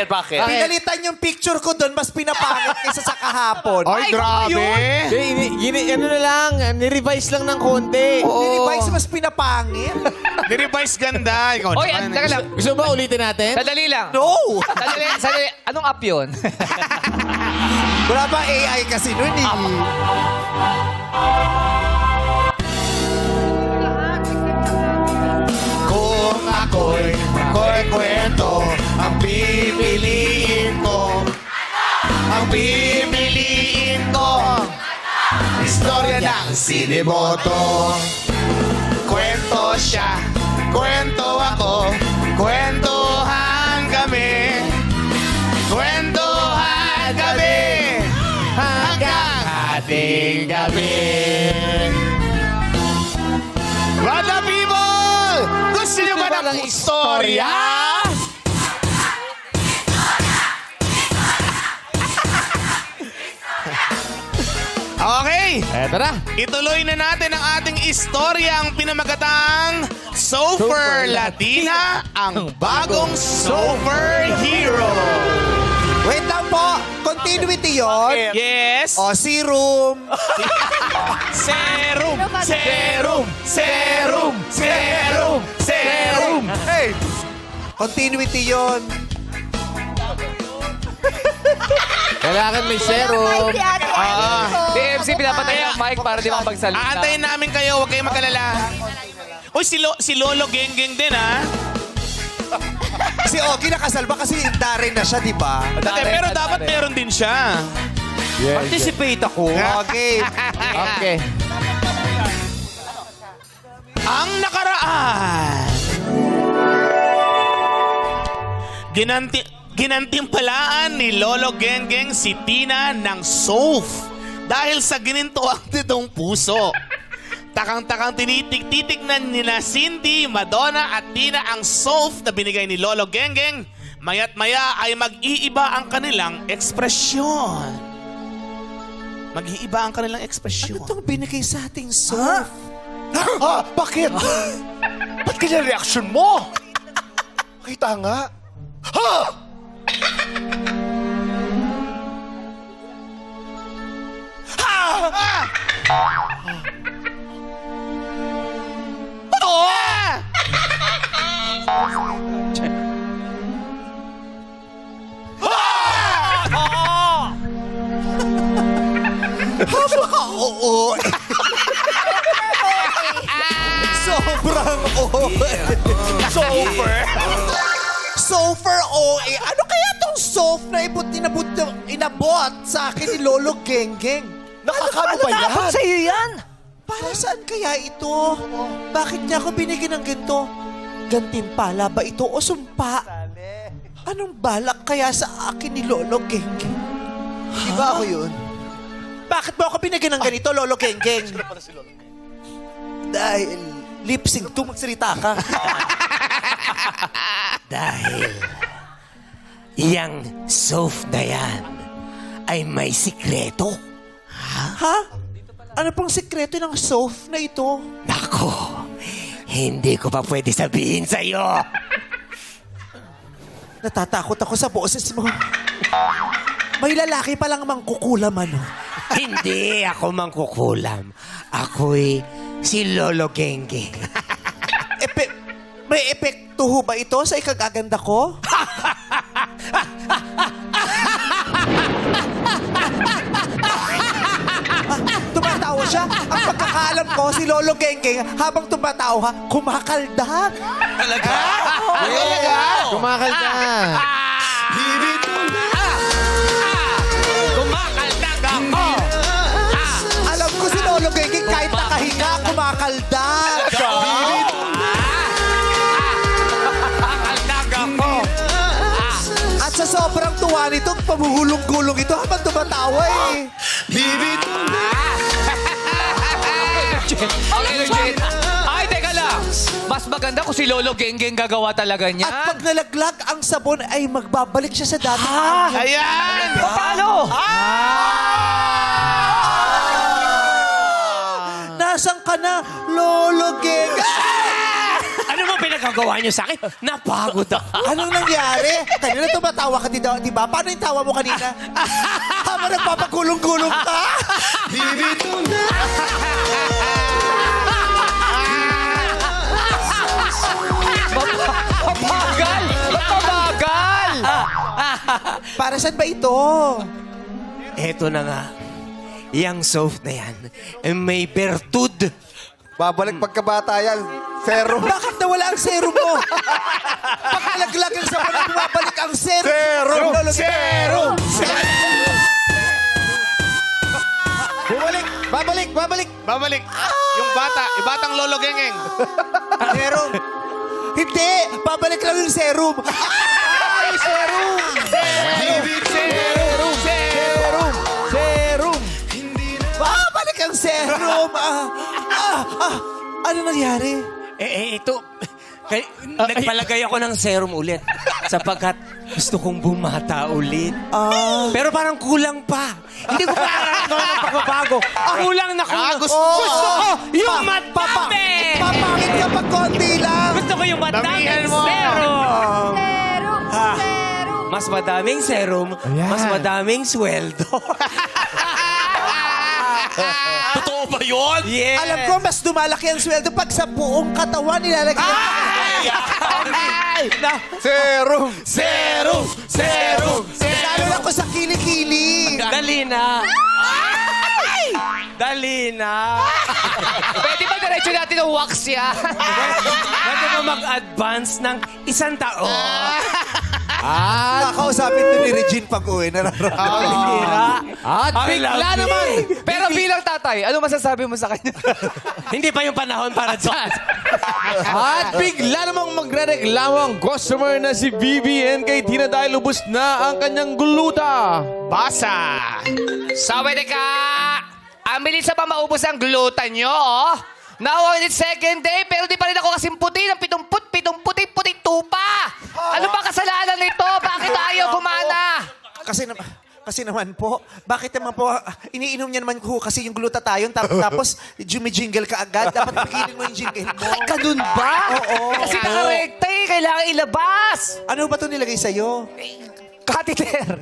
Bakit? Bakit? Pinalitan yung picture ko doon, mas pinapangit kaysa sa kahapon. Ay, grabe. Ano na lang, nirevise lang ng konti. Nirevise, mas pinapangit. Nirevise ganda. Ikaw Oy, naman. teka lang. Gusto ba ulitin natin? Sadali lang. No! Sadali. Anong app yun? Wala ba AI kasi nun eh. Kung ako'y kwento, ang pipiliin ko. Ang pipiliin ko. Istorya ng Siniboto. Kwento siya, kwento ako, kwentuhan kami. Kwentuhan kami hanggang ating gabi. Bata people! Gusto niyo ba ng istorya? Okay, Eto na. ituloy na natin ang ating istorya, ang pinamagatang Sofer Latina, ang bagong Sofer Hero. Wait lang po. Continuity yun. Yes. O, serum. Serum, serum, serum, serum, serum. Hey! Continuity yun. Kailangan may serum. Si MC, pinapatay ang mic para di makapagsalita. Aantayin namin kayo, huwag kayong magkalala. Uy, si Lolo Genggeng din, ha? Si Ogie nakasalba kasi Darren na siya, di ba? Pero dapat meron din siya. Participate ako. Okay. Okay. Ang nakaraan. Ginantimpalaan ni Lolo Genggeng si Tina ng Sof dahil sa ginintuang nitong puso. Takang-takang titignan nila Cindy, Madonna at Tina ang Sof na binigay ni Lolo Genggeng. Maya't maya ay mag-iiba ang kanilang ekspresyon. Mag-iiba ang kanilang ekspresyon. Itong binigay sa ating soft. Bakit? Ba't kanya reaction mo? Kita nga. Ha! Oo. Sobrang OA. Sofer OA. Ano kaya tong soft na inabot sa akin ni Lolo Genggeng? Nakakano ba yan? Dapat sa'yo yan? Para saan kaya ito? Bakit niya ako binigyan ng ganito? Gantimpala ba ito o sumpa? Anong balak kaya sa akin ni Lolo Genggeng? Di ba ako yun? Bakit mo ako binigyan ng ganito, Lolo Genggeng? Dahil lip-sync to, magsalita ka. Dahil yang soft na yan ay may sikreto. Ha? Ano pang sikreto ng soft na ito? Nako, hindi ko pa pwede sabihin sa'yo. Natatakot ako sa boses mo. May lalaki palang mangkukulam, ano? Hindi ako mangkukulam. Ako'y si Lolo Genggeng. May epekto ho ba ito sa ikagaganda ko? Tumatawa siya. Ang pagkakaalam ko, si Lolo Genggeng, habang tumatawa, kumakaldag. Talaga? Talaga? Kumakalta. Kumakaldag ako! Alam ko si Lolo Genggeng, kahit nakahinga, kumakaldag. Kumakaldag ako! At sa sobrang tuwa nito, pamuhulong-gulong ito habang tumatawa eh. Ang legit. Ay, teka lang. Mas maganda kung si Lolo Genggeng gagawa talaga niyan. At pag nalaglag ang sabon, ay magbabalik siya sa dati. Ayan! Paano? Nasaan ka na, Lolo Genggeng? Ano mo pinagawa pinapagawa niyo sa akin. Napagod ako. Anong nangyari? Kanina tumatawa ka di ba? Paano yung tawa mo kanina? Habang nagpapagulong-gulong ka? Mabagal! Mabagal! Para saan ba ito? Eto na nga. Yang soft na yan, may bertud. Babalik pagkabata yan. Serum. Bakit nawala ang serum mo? Pag nalaglag ang sabon at bumabalik ang serum. Serum! Serum! Bumalik! Babalik! Babalik. Yung bata, ibatang Lolo Gengeng. Serum. Hindi! Babalik lang yung serum. Ay, serum! Serum! Serum! Babalik ang serum. Ano nangyari? Ito. Nagpalagay ako ng serum ulit. Sapagkat gusto kong bumata ulit. Pero parang kulang pa. Hindi ko pa nararamdaman ng pagbabago. Kulang na kulang. Gusto Gusto ko yung madami. Papangit ka pag konti lang. Gusto ko yung madaming Damihan mo. serum. Serum! Serum! Mas madaming serum, mas madaming sweldo. Totoo ba yun? Yeah. Alam ko, mas dumalaki ang sweldo pag sa buong katawan nilalagay. Serum! Serum! Serum! Lalo na ko sa kilikili. Dali na. Dali na. Pwede ba diretso natin ang wax yan? Pwede ba mag-advance ng 1 taon? Kakausapin to ni Regine pag uwi. Nararamdaman. Tira. At I bigla love you. naman. Pero bilang tatay, ano masasabi mo sa kanya? Hindi pa yung panahon para dyan. At bigla namang magre-reklamo ang customer na si BBN kay Tina dahil ubos na ang kanyang gluta. Basa! Sabi ka! Ang bilis sa pa maubos ang glutan nyo, oh. Now on its second day, pero di pa rin ako kasing puti ng pitong puti tupa. Ano ba kasalanan nito? Bakit ayaw gumana? Kasi naman po, bakit naman po, iniinom niya naman po kasi yung glutathione tapos jumijingle ka agad. Dapat pagilin mo yung jingle mo. Ganun ba? Oo. Kasi nakarekta eh. Kailangan ilabas. Ano ba ito nilagay sa'yo? Catheter.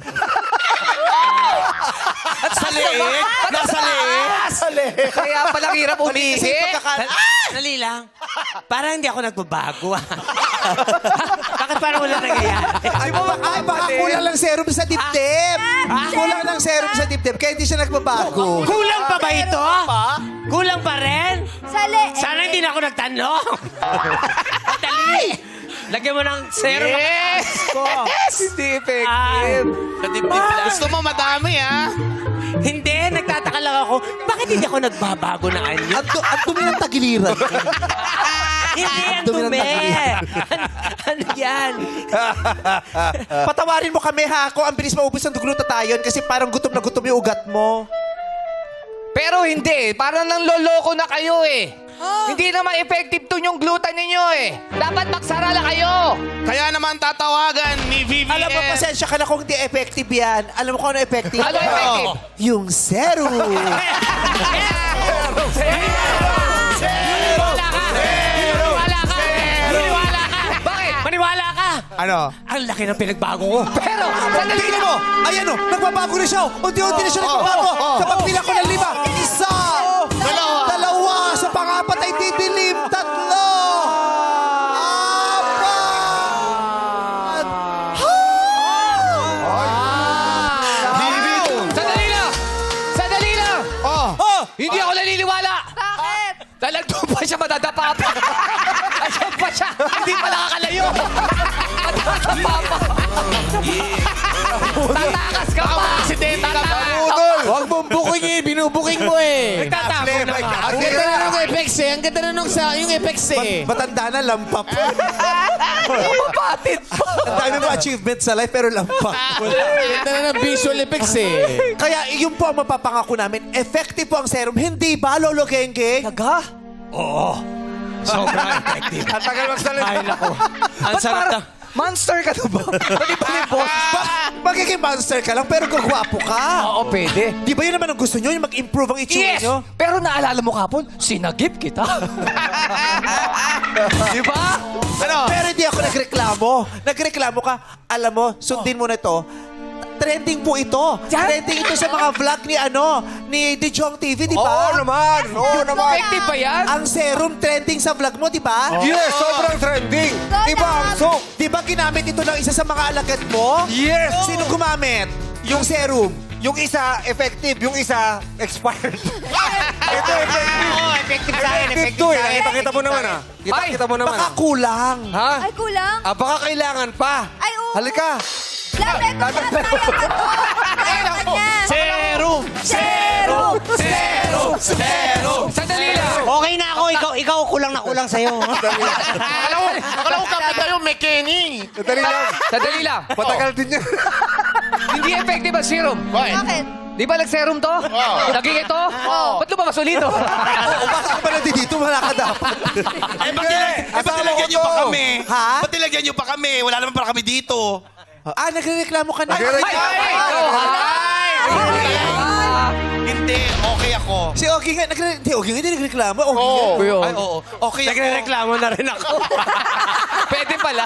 At sa leeg? Nasa leeg? Kaya palang hirap Kasi umihi. Dali lang. Parang hindi ako nagbabago. Bakit parang wala nangyayari? Baka kulang lang serum sa dibdib. Kulang lang serum sa dibdib, kaya hindi siya nagbabago. Kulang pa ba ito? Kulang pa rin? Sali! Sana hindi na ako nagtanong. Dali. Lagyan mo ng serum. Yes! Hindi effective. Gusto mo madami, ha? Hindi, nagtataka lang ako. Bakit hindi ako nagbabago na anyo? Ang dumi ng tagiliran. Hindi, ang Dumi ng dumi. tagiliran. Ano yan? Patawarin mo kami ha, ako ang bilis maubos ng glutathione kasi parang gutom na gutom yung ugat mo. Pero hindi. Parang nang loloko na kayo eh. Hindi naman effective to yung glutan ninyo eh. Dapat magsara lang kayo. Kaya naman tatawagan ni VVN. Alam mo, pasensya ka na kung hindi effective yan. Alam mo kung ano effective? Ano effective? Yung serum. Maniwala ka. Maniwala ka. Maniwala ka. Bakit? Maniwala ka. Ano? Ang laki ng pinagbago ko. Pero, sandali Tingnan lang. mo! Ayan o, nagbabago na siya. Unti-unti na siya nagbabago. Kapag pila ko ng 5, isa, dalawa, sa pangapat ay didilim, 3, 4, Sandali lang. Sandali lang. Hindi ako naniniwala. Bakit? Talagdo pa siya, madadapa pa. Ayan pa siya. Hindi pa nakakalayo. Madadapa pa. Tatakas ka pa. Aksidente ka ba? Huwag mong booking binubuking mo eh. Nagtatago na nga. Ang ganda na nung effects eh. Ang ganda na nung yung effects eh. Matanda na, lampa pa. Mapatid pa. Ang dami mo achievement sa life, pero lampa. Ganda na ng visual effects eh. Kaya yun po ang mapapangako namin. Effective po ang serum. Hindi ba, Lolo Gengge? Taga? Sobrang effective. Ang tagal magsalita. Ay, nako. Ang sarap na. Monster ka na ba? Pwede pa rin, boss. Magiging monster ka lang, pero gagwapo ka. Oo, pwede. Di ba yun naman ang gusto nyo? Yung mag-improve ang itsura Yes! nyo? Pero naalala mo kapon, sinagip kita. Di ba? Pero hindi ako nagreklamo. Nagreklamo ka. Alam mo, sundin mo na to. Trending po ito. Trending ito sa mga vlog ni Dijong TV, di ba? Oo naman. Oo naman. Effective ba yan? Ang serum trending sa vlog mo, di ba? Yes, sobrang trending. Iba ang soap. Di ba ginamit ito ng isa sa mga alagad mo? Yes. Sino gumamit? Yung serum. Yung isa, effective. Yung isa, expired. Ito, effective. Oo, effective sa akin. Effective to eh. Kita mo naman ah. Ay, Kita mo naman Baka ah. kulang. Ha? Ay, kulang. Ah, baka kailangan pa. Ay, oo. Halika. Labi ko para sayang niya. Serum! Serum! Serum! Sandali lang. Okay na ako. Ikaw kulang na kulang sa'yo. Akala ko kapit tayo, Kenny. Sandali lang. Sandali lang. Matagal din yan. Hindi effective ang serum. Bakit? Di ba nag-serum to? Naging ito? Ba't lumabas ulit to? Oo, bakit ka pala dito? Wala ka dapat. Ba't nilagyan niyo pa kami? Ha? Ba't nilagyan niyo pa kami? Wala naman pala kami dito. Ah, nagreklamo ka na. Hindi, okay ako. Si Ogie nga, hindi nagreklamo. Ogie nga. Ay, oo. Okay ako. Nagre-reklamo na rin ako. Pwede pala.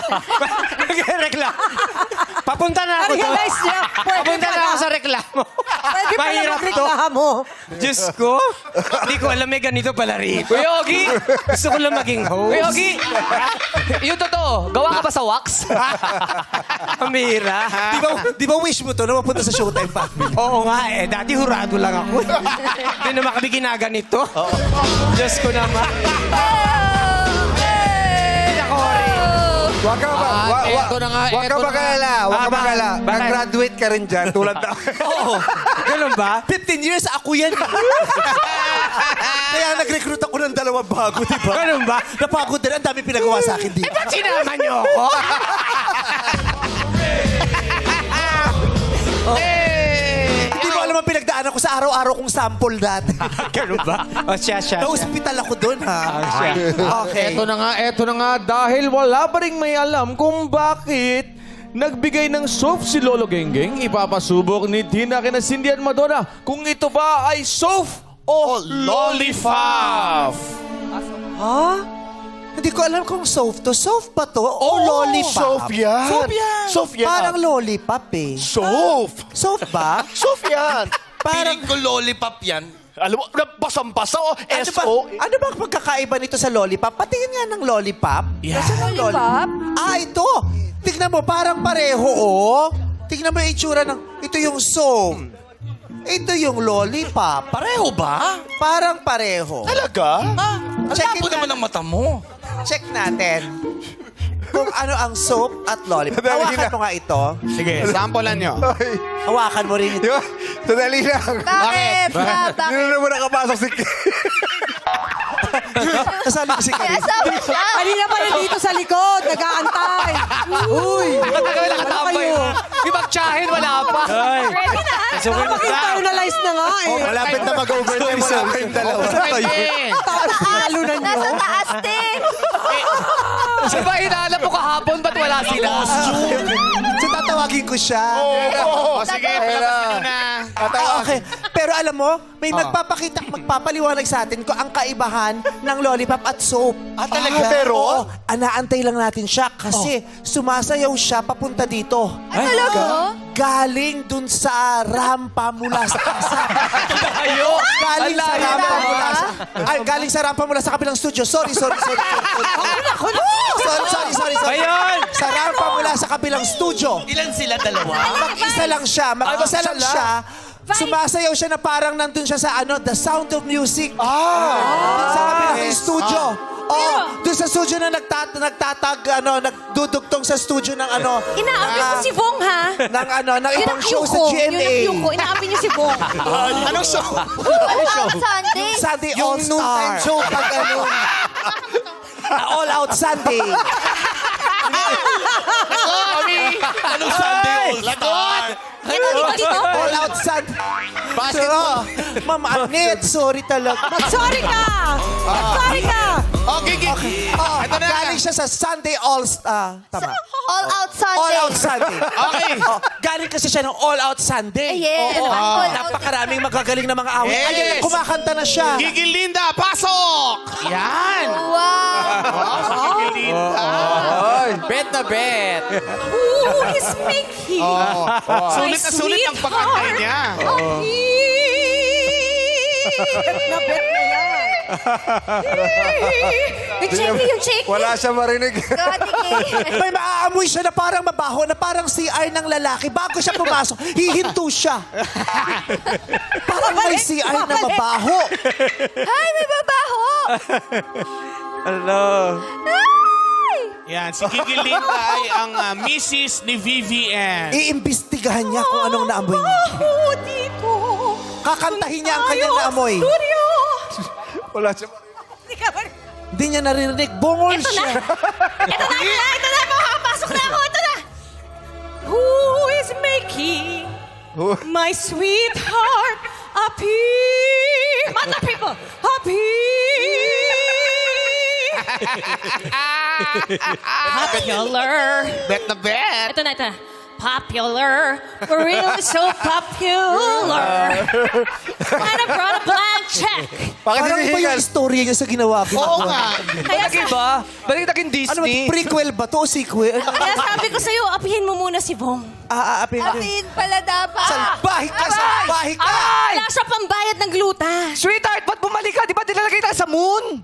Nagre-reklamo. Papunta na ako doon. Papunta na ako sa reklamo. Pwede pala Mahirap to. magreklamo. Diyos ko. Hindi ko alam may ganito pala rin. Kuya Ogie! Gusto ko lang maging host. Kuya Ogie! Yung totoo, gawa ka ba sa wax? Amira. Di ba wish mo to na mapunta sa Showtime pa? Oo nga eh. Dati hurado lang ako. Hindi naman kami ginaganito. Diyos ko naman. Huwag ka ba? eto na nga, Huwag ka eto na magalala. Huwag ka magalala. Bakit? Nag-graduate ka rin dyan. Tulad na. Oo. Ganun ba? 15 years, ako yan. Kaya nag-recruit ako ng dalawang bago, di ba? Ganun ba? Napagod din. Ang dami pinagawa sa akin dito. Ba't sinama niyo ako? Hindi mo alam ang pinagdaanan ko sa araw-araw kong sample dati. Ganun ba? O siya. Na-hospital ako doon, ha? Okay. Eto na nga, dahil wala pa rin may alam kung bakit nagbigay ng soap si Lolo Genggeng, ipapasubok ni Tina kina Cindy at Madonna kung ito ba ay soap o lollipop. Ha? Hindi ko alam kung soft to. Soft ba to? O lollipop? Soap yan. Soap yan. Soap yan. Parang lollipop eh. Soap. Soft ba? Soap yan. Parang... Piling ko lollipop yan. Alam mo, basang-basa o Ano ba ang pagkakaiba nito sa lollipop? Patingin nga ng lollipop. Nasaan ang Lollipop? Ah, ito. Tignan mo, parang pareho, oh. Tignan mo yung itsura ng... Ito yung soap. Ito yung lollipop. Pareho ba? Parang pareho. Talaga? Ang Check labo it naman na- ng mata mo. Check natin kung ano ang soap at lollipop. Hawakan mo nga ito. Sige, sampulan nyo. Hawakan mo rin ito. Diba? Sandali lang. Bakit? Hindi Bakit? na mo nakapasok si Kasali ko si Kaya Karin. sabi siya. Kanina pa rin dito sa likod, nag-aantay. Uy! Matagal na nakatambay. Di ba tsahin, wala pa. Ready na? Internalize na nga eh. Malapit na mag-overtime. Wala kayong dalawa. Talo na nyo. Nasa taas, te. Di ba hinahanap mo kahapon, ba't wala sila? So tatawagin ko siya. Sige, palabas nyo na. Okay. Pero alam mo, may magpapaliwanag sa atin kung ang kaibahan ng lollipop at soap. Ah, talaga? Pero? Oo. Anaantay lang natin siya kasi sumasayaw siya papunta dito. Ay, talaga? Galing dun sa rampa mula sa casa. Galing sa Ang layo rampa na. mula sa... Ay, galing sa rampa mula sa kabilang studio. Sorry. Sorry. Ayun! Sa rampa mula sa kabilang studio. Ilan sila? Dalawa? Mag-isa lang siya. Mag-isa lang siya. Sumasayaw siya na parang nandun siya sa The Sound of Music. Dun sa kabilang studio. Doon sa studio na nagdudugtong sa studio ng Inaamin mo si Bong, ha? ng ibang show sa GMA. Yun ang inaamin niyo si Bong. Anong show? Sunday. Sunday All Star. show pag All Out Sunday. Anong Sunday All-Star? Ito, dito. All Out Sunday. Basketball. Ma'am Annette, sorry talaga. Mag-sorry ka! Mag-sorry ka! Okay, okay. Oh, Ito na. galing siya sa Sunday tama. All Out Sunday. All Out Sunday. Okay. Oh, galing kasi siya ng All Out Sunday. Yes. Oo. All Out. Napakaraming magagaling na mga awit. Yes. Ayun, kumakanta na siya. Gigil Linda, pasok! Yan! Wow. Wow, si Gigil Linda. Bet na bet. Who is Mickey? Sulit na sulit ang pagkantay niya. Nabet na yan. Yung checky, yung checky. Wala siya marinig. May maaamoy siya na parang mabaho, na parang CR ng lalaki. Bago siya pumasok, hihinto siya. Parang may CR na mabaho. Ay, may babaho. Hello. Ay! Yan, si Gigil Linda ay ang Mrs. ni Vivian. Iimbestigahan niya kung anong naamoy niya. Baho dito. Kakantahin niya ang kanyang naamoy. Studio. Wala siya Hindi ka ba? Hindi niya naririnig. Bungol Ito na. siya. Ito na. Makapasok na ako. Ito na. Who is making my sweetheart appear? Mata people, popular. Bet na bet. Ito na. Popular. Really so popular. And I brought a blank check. Bakit Parang iba hinihingal? yung istorya niya sa ginawa ko. Oo nga. Kaya, Iba? Balik naging Ano ba, Disney. prequel ba to o sequel? kaya sabi ko sa'yo, apihin mo muna si Bong. Aapin din. Apihin pala dapat. Salbahe ka! Salbahe ka! Ay! Wala siya pambayad ng gluta. Sweetheart, ba't bumalik ka? Di ba nilalagay tayo sa moon?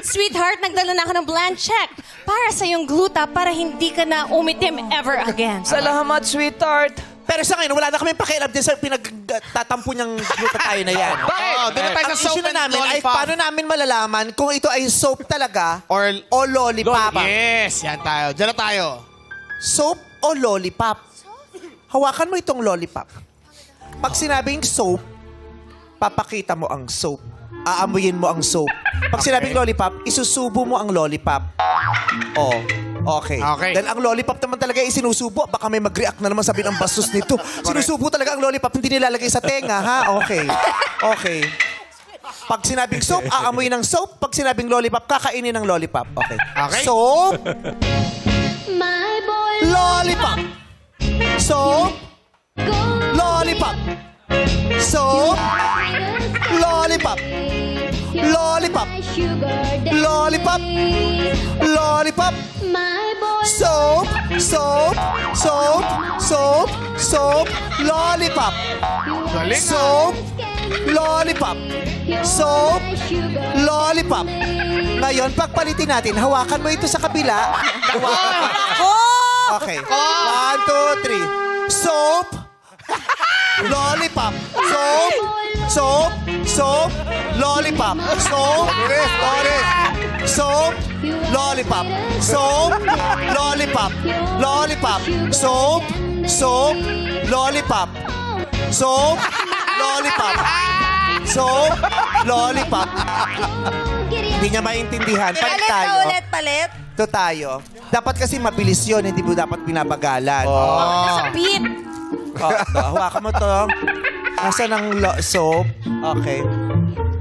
Sweetheart, nagdala na ako ng blank check para sa yung gluta para hindi ka na umitim ever again. Salamat, sweetheart. Pero sa ngayon, wala na kami pakialam din sa pinagtatampo niyang gluta tayo na yan. Bakit? Oh, doon na tayo Ang sa soap issue na and namin ay lollipop. paano namin malalaman kung ito ay soap talaga Or, o lollipop. yes, yan tayo. Diyan na tayo. Soap o lollipop? Hawakan mo itong lollipop. Pag sinabing soap, papakita mo ang soap. Aamuyin mo ang soap. Pag sinabing lollipop, isusubo mo ang lollipop. Oh, okay. Okay. Dahil ang lollipop naman talaga ay sinusubo. Baka may mag-react na naman sabi ng bastos nito. Sinusubo talaga ang lollipop, hindi nilalagay sa tenga, ha? Okay. Okay. Pag sinabing soap, aamuyin ng soap. Pag sinabing lollipop, kakainin ng lollipop. Okay. Okay. Soap, lollipop. Soap, lollipop. Soap, lollipop. Lollipop. Lollipop. Lollipop. Soap, soap, soap, soap, soap, lollipop. Galing. Soap, lollipop. Soap, lollipop. Ngayon, pagpalitin natin, hawakan mo ito sa kabila. Okay. 1, 2, 3. Soap, lollipop. Soap, soap, soap, lollipop. Soap, soap, lollipop. Soap, lollipop. Lollipop. Soap, soap, lollipop. Soap, lollipop. Soap, lollipop. Hindi niya maintindihan. Palit tayo. palit. Ito tayo. Dapat kasi mabilis yun, hindi mo dapat binabagalan. Nasa beat. Hawakan mo to. Nasaan ang soap? Okay.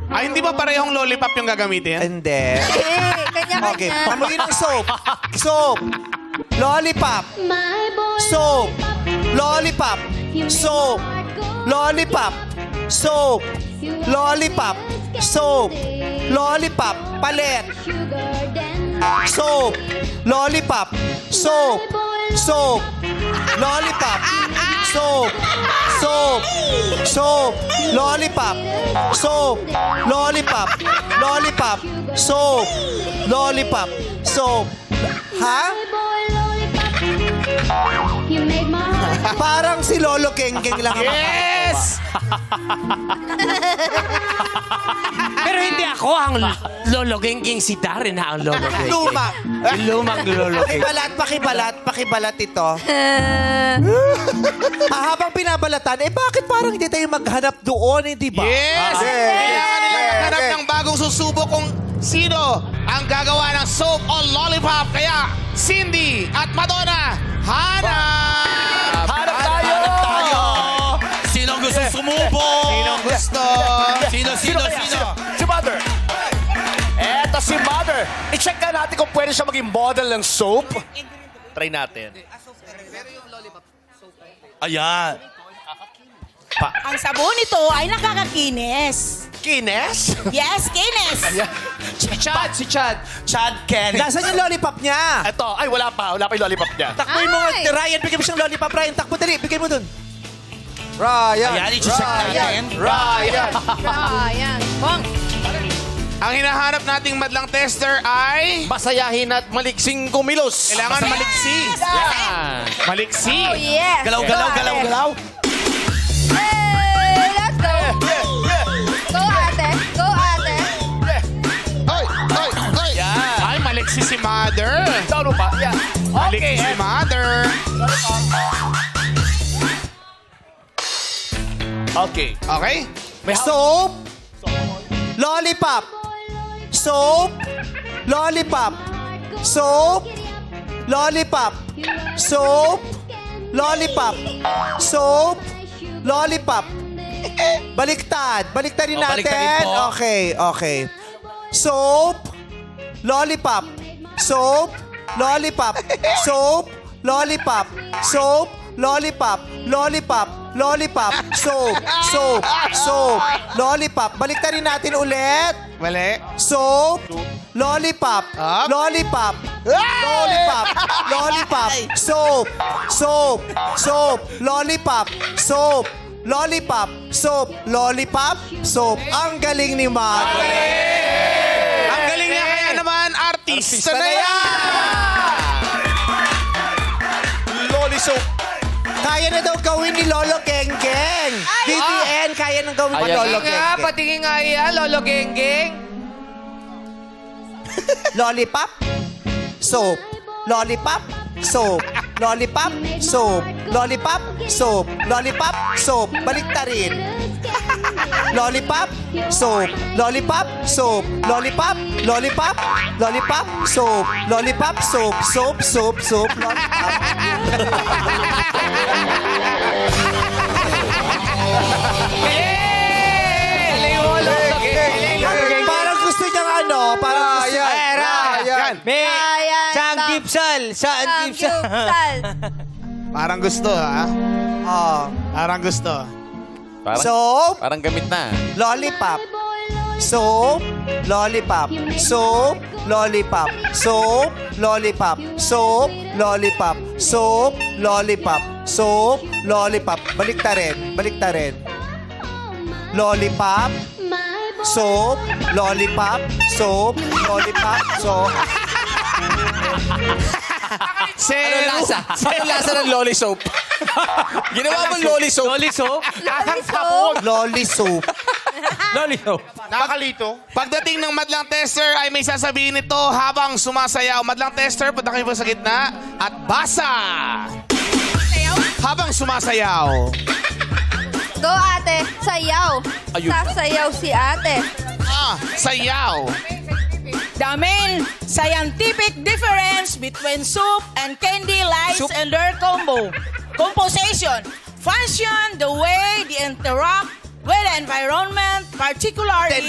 Ay, hindi ba parehong lollipop yung gagamitin? Hindi. Kanya-kanya. Okay. Amuyin ng soap. Soap. Lollipop. Soap. Lollipop. Soap. Lollipop. Soap. Lollipop. Soap. Lollipop. Palit. Soap. Lollipop. Soap. Soap. Lollipop. Soap. Soap. Soap. Lollipop. Soap. Lollipop. Lollipop. Soap. Lollipop. Soap. Ha? Parang si Lolo Genggeng lang ang Yes! Pero hindi ako ang Lolo Genggeng, si Darren na ang Lolo Genggeng. luma. Yung lumang Lolo Genggeng. Pakibalat ito. Habang binabalatan, bakit parang hindi tayo maghanap doon, di ba? Yes! Kailangan nila maghanap ng bagong susubo kung sino ang gagawa ng soap o lollipop. Kaya, Cindy at Madonna, hanap! Hanap tayo! Sinong gusto sumubo? Sinong gusto? Sino? Si Mother. Eto check ka natin kung pwede siya maging model ng soap. Try natin. Ayan. Ang sabon nito ay nakakakinis. Kines? Yes, kinis. Si Chad. Chad Ken. Nasaan yung lollipop niya? Ito. Ay, wala pa. Wala pa yung lollipop niya. Takboy mo, Ay! Ryan, bigyan mo siyang lollipop. Ryan, takbo, dali. Bigyan mo dun. Ryan. Ayan, i-check natin. Ryan. Ayan. Bong. Ang hinahanap nating madlang tester ay... Masayahin at maliksing kumilos. Kailangan maliksi. Yan. Maliksi. Oh, yes. Galaw, galaw, galaw, galaw. Hey, let's go. Go, ate. Go, ate. Ay, maliksi si Mother. Ano ba? Yeah. Maliksi si Mother. Okay. Okay? Soap. Lollipop. Soap. Lollipop. Soap. Lollipop. Soap. Lollipop. Soap. Lollipop. Baliktad. Baliktarin natin. baliktarin po. Okay, okay. Soap. Lollipop. Soap. Lollipop. Soap. Lollipop. Soap. Lollipop. Lollipop. Lollipop. Soap. Soap. Soap. Lollipop. Baliktarin natin ulit. Mali. Soap. Lollipop. Up. Lollipop. Lollipop. Lollipop. Soap. Soap. Soap. Lollipop. Soap. Lollipop. Soap. Lollipop. Soap. Ang galing ni Mother. Ang galing niya kaya naman, artista na yan! Loli soap. Kaya na daw gawin ni Lolo Geng Geng. BBN, kaya na gawin ni Ayan. Lolo Patingin Geng nga, Geng. patingin nga yan, Lolo Genggeng. Lollipop. Soap. Lollipop. Soap. Lollipop. Soap. Lollipop. Soap. Lollipop. Soap. Baliktarin. Lollipop. Soap. Lollipop. Soap. Lollipop. Lollipop. Lollipop. Soap. Lollipop. Soap. Soap. Soap. Soap. Lollipop. Galing mo, Lolo Genggeng. Parang gusto niyang ano, parang gusto niya. Ryan. May Ayan, Sang Sam. Gipsal. Saan Gipsal? Parang gusto, ha? Oh. Parang gusto. Soap. Parang gamit na. Lollipop. Soap. Lollipop. Soap. Lollipop. Soap. Lollipop. Soap. Lollipop. Soap. Lollipop. Soap. Lollipop. Baliktarin. Baliktarin. Lollipop. Soap. Lollipop. Soap. Lollipop. Soap. Anong lasa? Anong lasa ng loli soap? Ginawa mo loli soap? Loli soap? Lasang sabon. Lolly soap. Loli soap. Nakakalito. Pagdating ng madlang tester ay may sasabihin ito habang sumasayaw. Madlang tester, punta kayo po sa gitna at basa! Habang sumasayaw. Go, ate. Sayaw. Ayun. Sasayaw si ate. Sayaw. The main scientific difference between soup and candy lies in their composition, function, the way they interact with the environment, particularly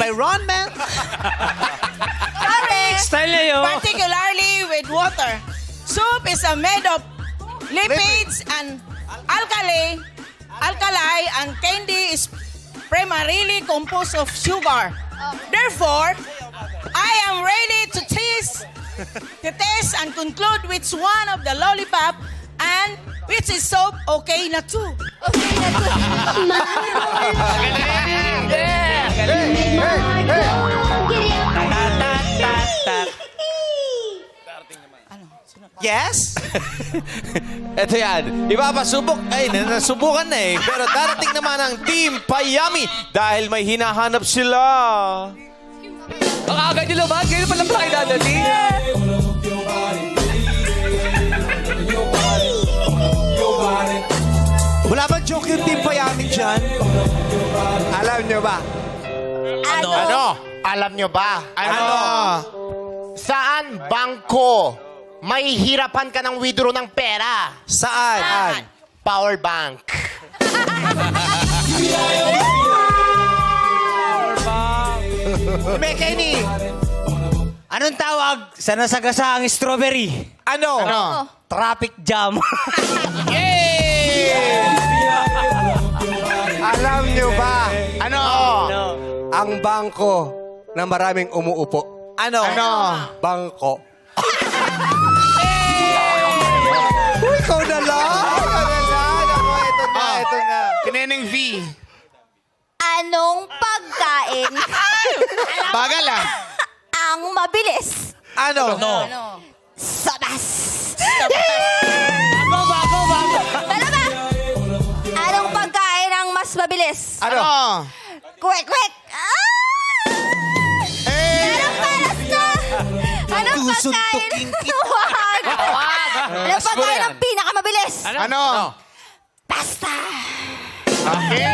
Style na yun. particularly with water. Soup is made of lipids and alkali, and candy is primarily composed of sugar. Therefore, I am ready to test and conclude which one of the lollipop and which is soap okay na too. Yes? Eto yan. Ipapasubok. Ay, nasubukan na eh. Pero darating naman ang Team Payami dahil may hinahanap sila. Ang agad nyo naman, ganyan pa lang pala dadating. Wala bang joke yung Team Payami dyan? Alam nyo ba? Ano? Alam nyo ba? Ano? Saan bangko may hirapan ka ng withdraw ng pera? Saan? Power bank. Mekeni! Ano Anong tawag sa nasagasahang strawberry? Ano? Traffic jam. Alam nyo ba, Ano? ang bangko na maraming umuupo? Ano? Bangko. Uy, ikaw na lang. Ito na. Kineneng V. Anong pagkain Bagal ah. ang mabilis? Ano? Sabas! Talaga? Anong pagkain ang mas mabilis? Ano? Kwek, kwek! Anong paras na? Anong pagkain? Susuntukin kita. Wag! Anong pagkain ang pinakamabilis? Ano? Pasta! Okay.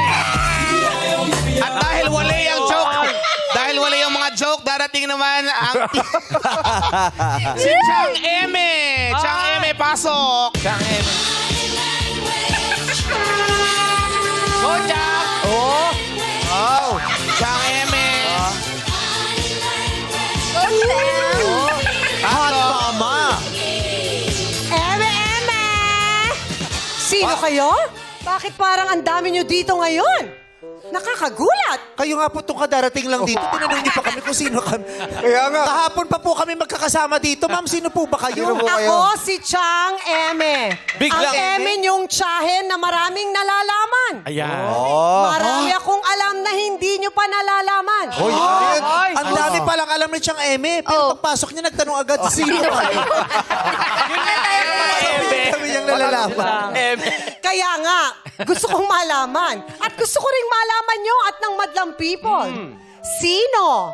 At dahil wala yung joke, darating naman ang si Chang Eme. Chang Eme, pasok. Go, Jack! Chang Eme. Hot mama. Eme! Sino kayo? Bakit parang ang dami nyo dito ngayon? Nakakagulat! Kayo nga po itong kadarating lang dito. Tinanong niyo pa kami kung sino kami. Kaya nga. Kahapon pa po kami magkakasama dito. Ma'am, sino po ba kayo? Ako si Chang Eme. Biglang- Ang Eme yung tsahin na maraming nalalaman. Ayan. Marami akong alam na hindi nyo pa nalalaman. Ang dami palang alam ni Chang Eme. Pero pagpasok niya, nagtanong agad sino kayo. Kami niyang nalalaman. Kaya nga, gusto kong malaman. At gusto ko ring malaman nyo at ng madlang people. Sino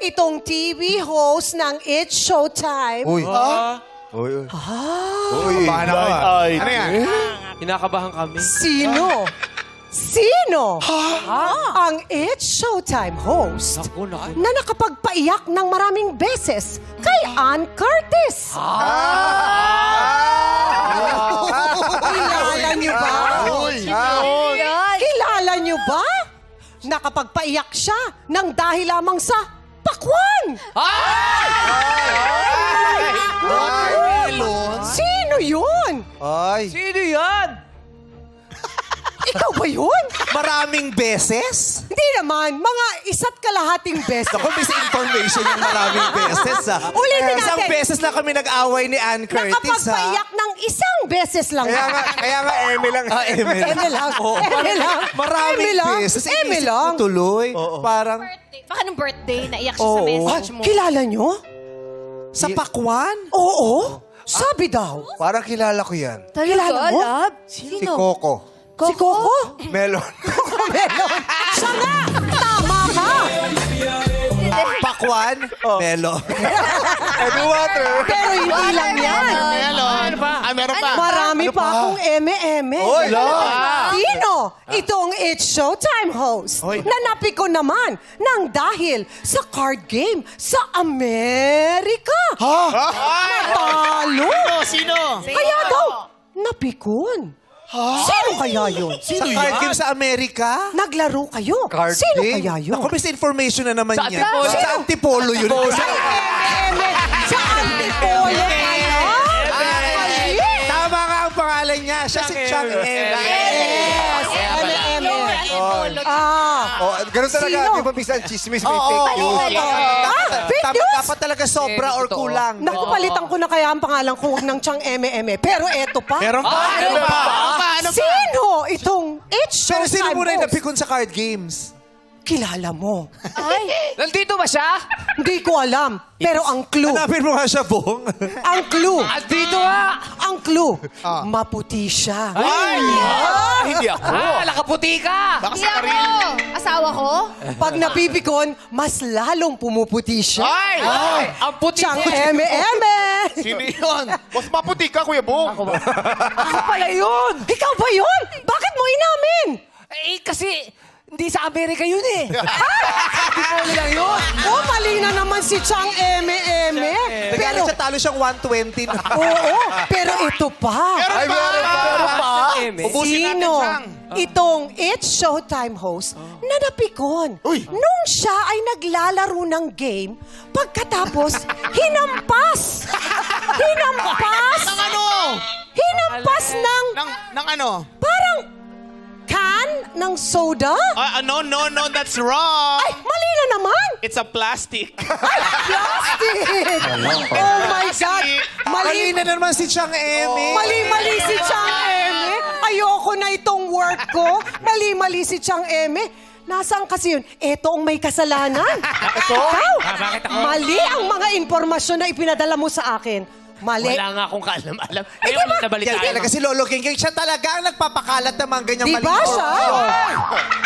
itong TV host ng It's Showtime? Uy. Ano yan? Kinakabahan kami. Sino? Sino ang It's Showtime host na nakapagpaiyak ng maraming beses kay Ann Curtis? Kilala niyo ba? Kilala niyo ba? Nakapagpaiyak siya ng dahil lamang sa pakwan! Sino yun? Sino yan? Ikaw ba yun? Maraming beses? Hindi naman, mga isa't kalahating beses. Ako, misinformation yung maraming beses, ha? Ulitin natin. Isang beses na kami nag-away ni Ann Curtis, ha? Nakapagpaiyak ng isang beses lang. Kaya nga, Eme lang. Eme. Eme lang. Eme lang. Maraming Eme lang. beses. Eme Inisip lang. ko tuloy. Parang, Baka nung birthday, naiyak siya sa message mo. Kilala nyo? sa pakwan? Oo. Sabi daw. Parang kilala ko yan. Kilala mo? Si Coco. Si Coco? Melon. Coco Melon. Siya nga. Tama ka. Pakwan? Melo. Heavy water. Pero hindi lang yan. Meron pa. Meron pa. Marami pa akong eme-eme. Oy, Sino? Itong It's Showtime host na napiko naman ng dahil sa card game sa Amerika. Natalo. Sino? Kaya daw, napikon. Sino kaya yun? Sa card game sa Amerika? Naglaro kayo. Card Sino game? kaya yun? Ako, misinformation na naman Sa yan. Antipolo. Sa Antipolo yun. Eme, sa Antipolo kayo? Tama nga ang pangalan niya. Siya si Chang Eme. Yes, eme-eme. Oh, ganun talaga. Sino? Di ba minsan chismis may Oo. fake news? Fake news? Dapat talaga sobra or totoo. kulang. Naku, palitan ko na kaya ang pangalan ko, huwag ng Chang eme-eme. Pero eto pa. Meron pa. Ano pa? Sino itong It's Pero sino Showtime muna yung host? napikon sa card games? Kilala mo. Nandito ba siya? Hindi ko alam. Pero ang clue. Hanapin mo nga siya, Bong. Ang clue. Nandito nga! Ang clue. Maputi siya. Hindi ako. Nakaputi ka! Baka sa Karil. Asawa ko? Pag napipikon, mas lalong pumuputi siya. Ay! Ang puti Chang ko! eme-eme. Sino yun? Mas maputi ka, Kuya Bong. Ako pala yun! Ikaw ba yun? Bakit mo inamin? Eh, kasi hindi sa Amerika yun eh. Antipolo lang yun. Oh, mali na naman si Chang eme-eme. Pero Pero, siya talo siyang 120 na. oo, pero ito pa. Ay, meron pa. Eme. Ubusin natin, Sino Chang. itong It's Showtime host na napikon nung siya ay naglalaro ng game pagkatapos hinampas. Hinampas. Nang ano? Hinampas ng Nang ano? parang can ng soda. No, that's wrong. Ay, mali na naman. It's a plastic. Plastic. Oh my God. Mali Mali, na naman si Chang Eme. mali si Chang Eme. Ayoko na itong work ko. Mali si Chang Eme. Nasaan kasi yun? Eto ang may kasalanan. Ikaw. bakit ako? Mali ang mga impormasyon na ipinadala mo sa akin. Mali. Wala nga akong kaalam-alam. Eh, Ngayon, diba? nabalitaan Talaga si Lolo Genggeng, siya talaga ang nagpapakalat ng mga ganyang Di ba siya?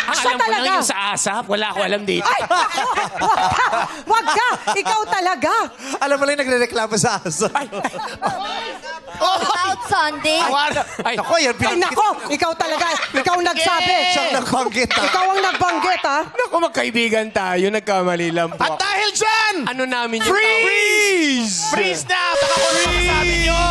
Ang Siya alam ko lang talaga. yung sa ASAP. Wala ko alam dito. Ay, wag ka. Ikaw talaga. Alam mo lang, nagre-reklamo sa aso. About Sunday. Ako, yan Ay, nako. Ikaw talaga. Ikaw nagsabi. Siyang nagbanggit, ha? Ikaw ang nagbanggit, ha? Naku, magkaibigan tayo. Nagkamali lang po. At dahil dyan, Ano namin yung freeze! Freeze na! Baka kung ano masasabi nyo.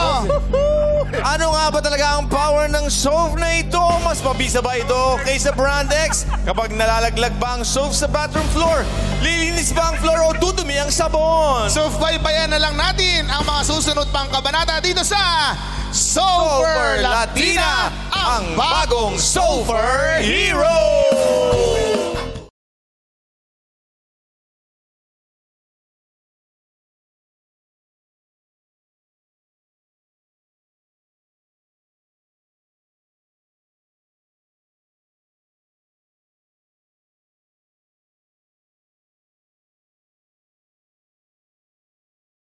Ano nga ba talaga ang power ng soap na ito? Mas mabisa ba ito kaysa Brand X? Kapag nalalaglag ba ang soap sa bathroom floor? Lilinis ba ang floor o dudumi ang sabon? So, baybayan na lang natin ang mga susunod pang kabanata dito sa Super Latina, ang bagong Super Hero!